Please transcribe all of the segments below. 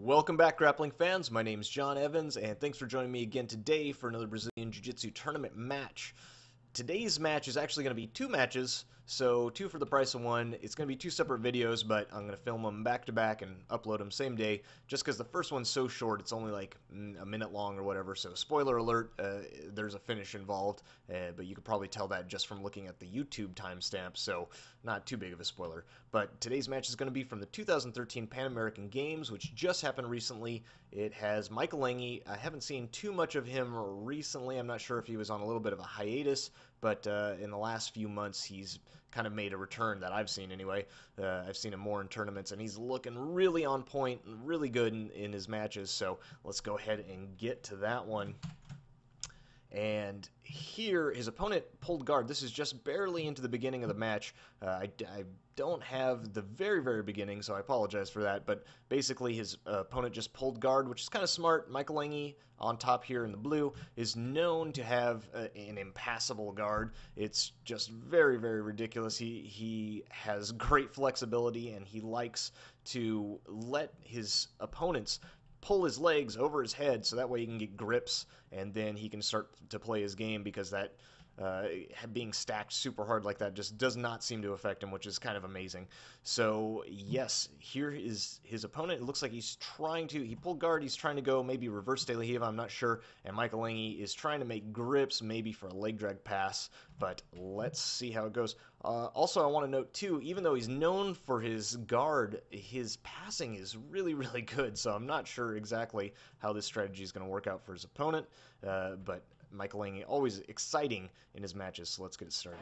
Welcome back, grappling fans. My name is John Evans, and thanks for joining me again today for another Brazilian Jiu-Jitsu tournament match. Today's match is actually going to be two matches, so two for the price of one. It's going to be two separate videos, but I'm going to film them back-to-back and upload them same day, just because the first one's so short, it's only like a minute long or whatever, so spoiler alert, there's a finish involved, but you could probably tell that just from looking at the YouTube timestamp, so not too big of a spoiler. But today's match is going to be from the 2013 Pan American Games, which just happened recently. It has Michael Langhi. I haven't seen too much of him recently. I'm not sure if he was on a little bit of a hiatus, but in the last few months he's kind of made a return that I've seen anyway. I've seen him more in tournaments, and he's looking really on point and really good in his matches, so let's go ahead and get to that one. And here, his opponent pulled guard. This is just barely into the beginning of the match. I don't have the very beginning, so I apologize for that. But basically, his opponent just pulled guard, which is kind of smart. Michael Langhi, on top here in the blue, is known to have an impassable guard. It's just very ridiculous. He has great flexibility, and he likes to let his opponents pull his legs over his head so that way he can get grips, and then he can start to play his game, because that being stacked super hard like that just does not seem to affect him, which is kind of amazing. So yes, here is his opponent. It looks like he's trying to, he pulled guard, he's trying to go maybe reverse De La Riva, I'm not sure, and Michael Langhi is trying to make grips, maybe for a leg drag pass, but let's see how it goes. Also, I want to note too, even though he's known for his guard, his passing is really good, so I'm not sure exactly how this strategy is going to work out for his opponent, but Michael Langhi always exciting in his matches, so let's get it started.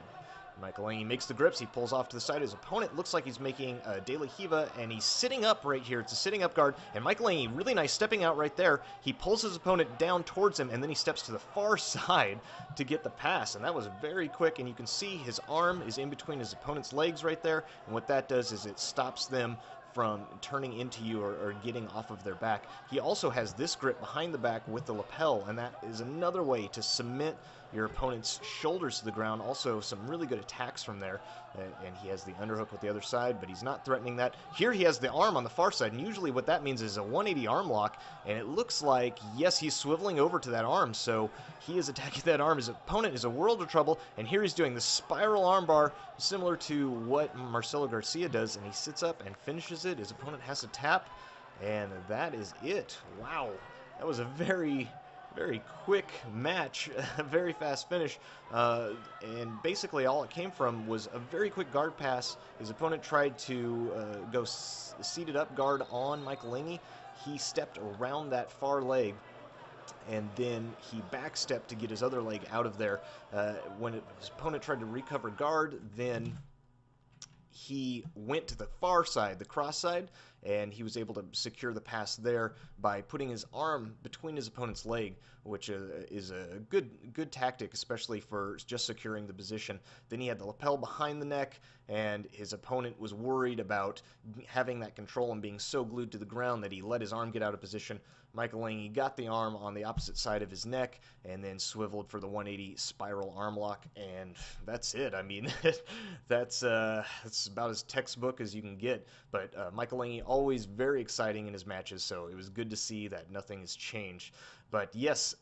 Michael Langhi makes the grips, he pulls off to the side. His opponent looks like he's making a De La Riva, and he's sitting up right here. It's a sitting up guard, and Michael Langhi, really nice stepping out right there. He pulls his opponent down towards him, and then he steps to the far side to get the pass, and that was very quick, and you can see his arm is in between his opponent's legs right there, and what that does is it stops them from turning into you or getting off of their back. He also has this grip behind the back with the lapel, and that is another way to cement your opponent's shoulders to the ground. Also, some really good attacks from there, and he has the underhook with the other side, but he's not threatening that. Here he has the arm on the far side, and usually what that means is a 180 arm lock, and it looks like, yes, he's swiveling over to that arm, so he is attacking that arm. His opponent is a world of trouble, and here he's doing the spiral arm bar, similar to what Marcelo Garcia does, and he sits up and finishes it. His opponent has to tap, and that is it. Wow, that was a very quick match, a very fast finish, and basically all it came from was a very quick guard pass. His opponent tried to go seated up guard on Michael Langhi. He stepped around that far leg, and then he backstepped to get his other leg out of there. When his opponent tried to recover guard, then he went to the far side, the cross side, and he was able to secure the pass there by putting his arm between his opponent's leg, which is a good tactic, especially for just securing the position. Then he had the lapel behind the neck, and his opponent was worried about having that control and being so glued to the ground that he let his arm get out of position. Michael Langhi got the arm on the opposite side of his neck and then swiveled for the 180 spiral arm lock, and that's it. I mean, that's about as textbook as you can get. But Michael Langhi always very exciting in his matches, so it was good to see that nothing has changed. But yes,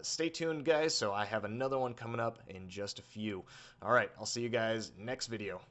stay tuned, guys. So I have another one coming up in just a few. All right, I'll see you guys next video.